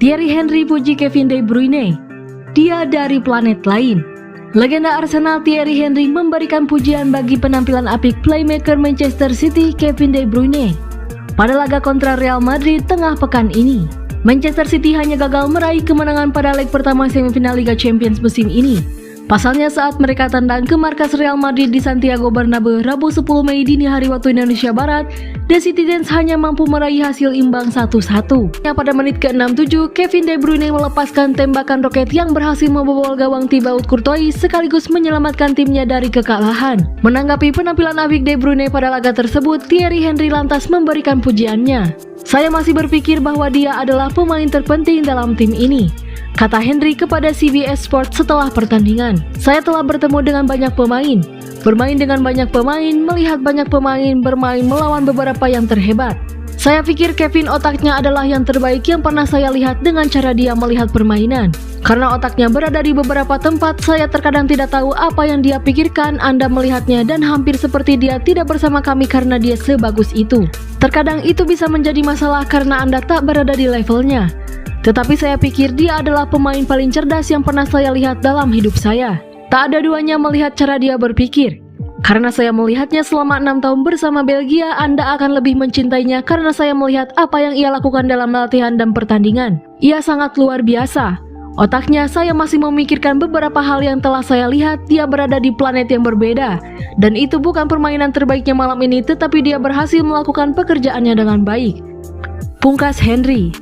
Thierry Henry puji Kevin De Bruyne, dia dari planet lain. Legenda Arsenal Thierry Henry memberikan pujian bagi penampilan apik playmaker Manchester City Kevin De Bruyne pada laga kontra Real Madrid tengah pekan ini. Manchester City hanya gagal meraih kemenangan pada leg pertama semifinal Liga Champions musim ini. Pasalnya saat mereka tandang ke markas Real Madrid di Santiago Bernabeu Rabu 10 Mei dini hari waktu Indonesia Barat, The Citizens hanya mampu meraih hasil imbang 1-1. Pada menit ke-67, Kevin De Bruyne melepaskan tembakan roket yang berhasil membobol gawang Thibaut Courtois sekaligus menyelamatkan timnya dari kekalahan. Menanggapi penampilan apik De Bruyne pada laga tersebut, Thierry Henry lantas memberikan pujiannya. "Saya masih berpikir bahwa dia adalah pemain terpenting dalam tim ini," kata Henry kepada CBS Sports setelah pertandingan. "Saya telah bertemu dengan banyak pemain, bermain dengan banyak pemain, melihat banyak pemain bermain melawan beberapa yang terhebat. Saya pikir Kevin otaknya adalah yang terbaik yang pernah saya lihat dengan cara dia melihat permainan. Karena otaknya berada di beberapa tempat, saya terkadang tidak tahu apa yang dia pikirkan. Anda melihatnya dan hampir seperti dia tidak bersama kami karena dia sebagus itu. Terkadang itu bisa menjadi masalah karena Anda tak berada di levelnya. Tetapi saya pikir dia adalah pemain paling cerdas yang pernah saya lihat dalam hidup saya. Tak ada duanya melihat cara dia berpikir. Karena saya melihatnya selama 6 tahun bersama Belgia, Anda akan lebih mencintainya karena saya melihat apa yang ia lakukan dalam latihan dan pertandingan. Ia sangat luar biasa. Otaknya, saya masih memikirkan beberapa hal yang telah saya lihat. Dia berada di planet yang berbeda. Dan itu bukan permainan terbaiknya malam ini, tetapi dia berhasil melakukan pekerjaannya dengan baik," pungkas Henry.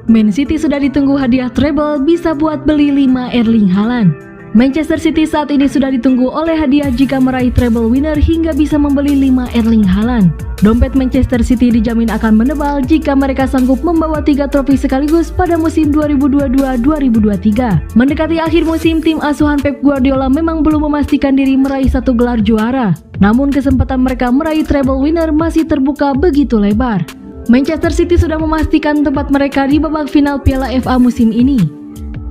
Man City sudah ditunggu hadiah treble bisa buat beli 5 Erling Haaland. Manchester City saat ini sudah ditunggu oleh hadiah jika meraih treble winner hingga bisa membeli 5 Erling Haaland. Dompet Manchester City dijamin akan menebal jika mereka sanggup membawa 3 trofi sekaligus pada musim 2022-2023. Mendekati akhir musim, tim asuhan Pep Guardiola memang belum memastikan diri meraih 1 gelar juara. Namun kesempatan mereka meraih treble winner masih terbuka begitu lebar. Manchester City sudah memastikan tempat mereka di babak final Piala FA musim ini.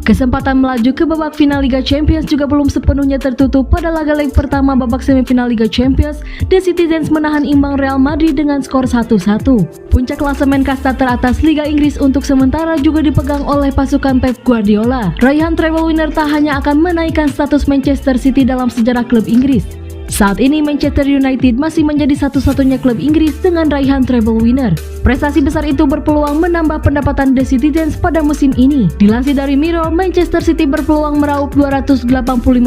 Kesempatan melaju ke babak final Liga Champions juga belum sepenuhnya tertutup. Pada laga leg pertama babak semifinal Liga Champions, The Citizens menahan imbang Real Madrid dengan skor 1-1. Puncak klasemen kasta teratas Liga Inggris untuk sementara juga dipegang oleh pasukan Pep Guardiola. Raihan treble winner tak hanya akan menaikkan status Manchester City dalam sejarah klub Inggris. Saat ini Manchester United masih menjadi satu-satunya klub Inggris dengan raihan treble winner. Prestasi besar itu berpeluang menambah pendapatan The Citizens pada musim ini. Dilansir dari Mirror, Manchester City berpeluang meraup 285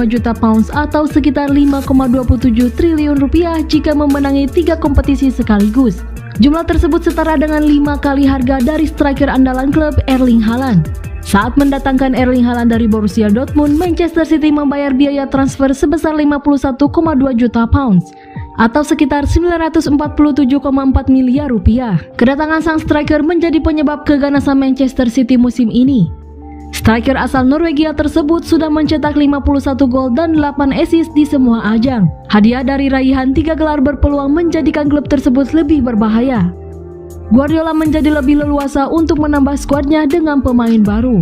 juta pounds atau sekitar 5,27 triliun rupiah jika memenangi 3 kompetisi sekaligus. Jumlah tersebut setara dengan 5 kali harga dari striker andalan klub Erling Haaland. Saat mendatangkan Erling Haaland dari Borussia Dortmund, Manchester City membayar biaya transfer sebesar 51,2 juta pounds atau sekitar 947,4 miliar rupiah. Kedatangan sang striker menjadi penyebab keganasan Manchester City musim ini. Striker asal Norwegia tersebut sudah mencetak 51 gol dan 8 assist di semua ajang. Hadiah dari raihan 3 gelar berpeluang menjadikan klub tersebut lebih berbahaya. Guardiola menjadi lebih leluasa untuk menambah skuadnya dengan pemain baru.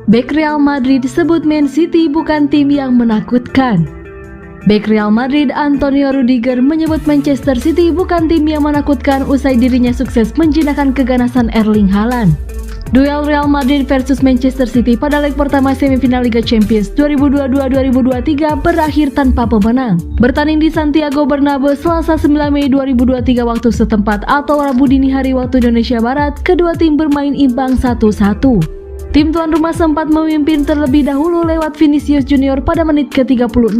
Bek Real Madrid disebut Man City bukan tim yang menakutkan. Bek Real Madrid Antonio Rudiger menyebut Manchester City bukan tim yang menakutkan usai dirinya sukses menjinakkan keganasan Erling Haaland. Duel Real Madrid versus Manchester City pada leg pertama semifinal Liga Champions 2022-2023 berakhir tanpa pemenang. Bertanding di Santiago Bernabeu Selasa 9 Mei 2023 waktu setempat atau Rabu dini hari waktu Indonesia Barat, kedua tim bermain imbang 1-1. Tim tuan rumah sempat memimpin terlebih dahulu lewat Vinicius Junior pada menit ke-36.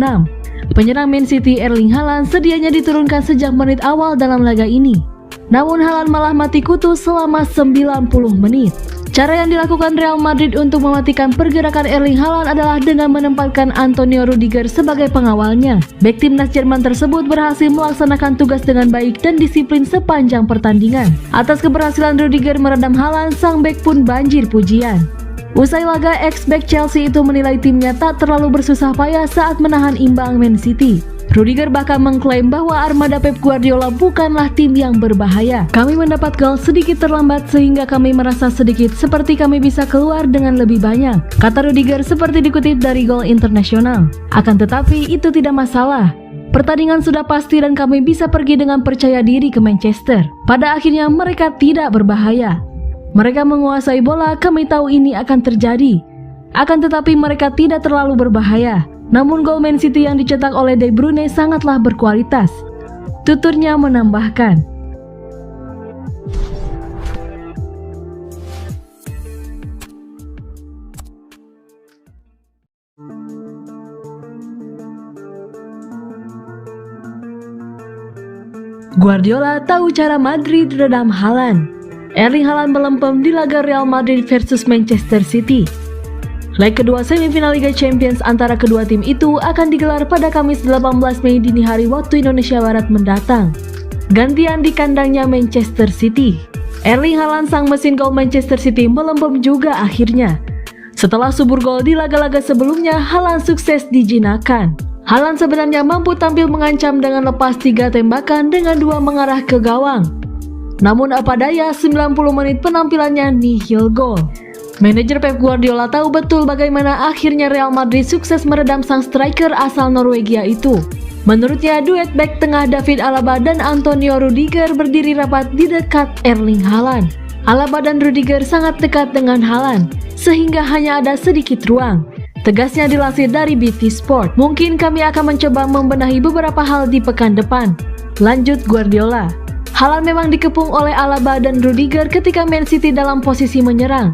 Penyerang Man City Erling Haaland sedianya diturunkan sejak menit awal dalam laga ini. Namun Haaland malah mati kutu selama 90 menit. Cara yang dilakukan Real Madrid untuk mematikan pergerakan Erling Haaland adalah dengan menempatkan Antonio Rudiger sebagai pengawalnya. Bek timnas Jerman tersebut berhasil melaksanakan tugas dengan baik dan disiplin sepanjang pertandingan. Atas keberhasilan Rudiger meredam Haaland, sang bek pun banjir pujian. Usai laga, ex-bek Chelsea itu menilai timnya tak terlalu bersusah payah saat menahan imbang Man City. Rudiger bahkan mengklaim bahwa armada Pep Guardiola bukanlah tim yang berbahaya. Kami mendapat gol sedikit terlambat sehingga kami merasa sedikit seperti kami bisa keluar dengan lebih banyak, kata Rudiger seperti dikutip dari Goal Internasional. Akan tetapi itu tidak masalah. Pertandingan sudah pasti dan kami bisa pergi dengan percaya diri ke Manchester. Pada akhirnya mereka tidak berbahaya. Mereka menguasai bola, kami tahu ini akan terjadi. Akan tetapi mereka tidak terlalu berbahaya. Namun gol Man City yang dicetak oleh De Bruyne sangatlah berkualitas. Tuturnya menambahkan. Guardiola tahu cara Madrid redam Haaland. Erling Haaland melempem di laga Real Madrid versus Manchester City. Leg kedua semifinal Liga Champions antara kedua tim itu akan digelar pada Kamis 18 Mei dini hari waktu Indonesia Barat mendatang. Gantian di kandangnya Manchester City. Erling Haaland, sang mesin gol Manchester City, melempem juga akhirnya. Setelah subur gol di laga-laga sebelumnya, Haaland sukses dijinakan. Haaland sebenarnya mampu tampil mengancam dengan lepas 3 tembakan dengan 2 mengarah ke gawang. Namun apa daya, 90 menit penampilannya nihil gol. Manajer Pep Guardiola tahu betul bagaimana akhirnya Real Madrid sukses meredam sang striker asal Norwegia itu. Menurutnya, duet bek tengah David Alaba dan Antonio Rudiger berdiri rapat di dekat Erling Haaland. Alaba dan Rudiger sangat dekat dengan Haaland, sehingga hanya ada sedikit ruang. Tegasnya dilansir dari BT Sport. Mungkin kami akan mencoba membenahi beberapa hal di pekan depan, lanjut Guardiola. Haaland memang dikepung oleh Alaba dan Rudiger ketika Man City dalam posisi menyerang.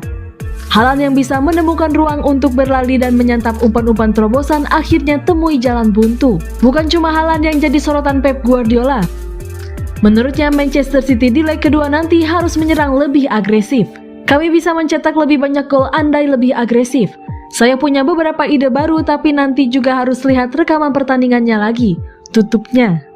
Haaland yang bisa menemukan ruang untuk berlari dan menyantap umpan-umpan terobosan akhirnya temui jalan buntu. Bukan cuma Haaland yang jadi sorotan Pep Guardiola. Menurutnya, Manchester City di leg kedua nanti harus menyerang lebih agresif. Kami bisa mencetak lebih banyak gol andai lebih agresif. Saya punya beberapa ide baru, tapi nanti juga harus lihat rekaman pertandingannya lagi, tutupnya.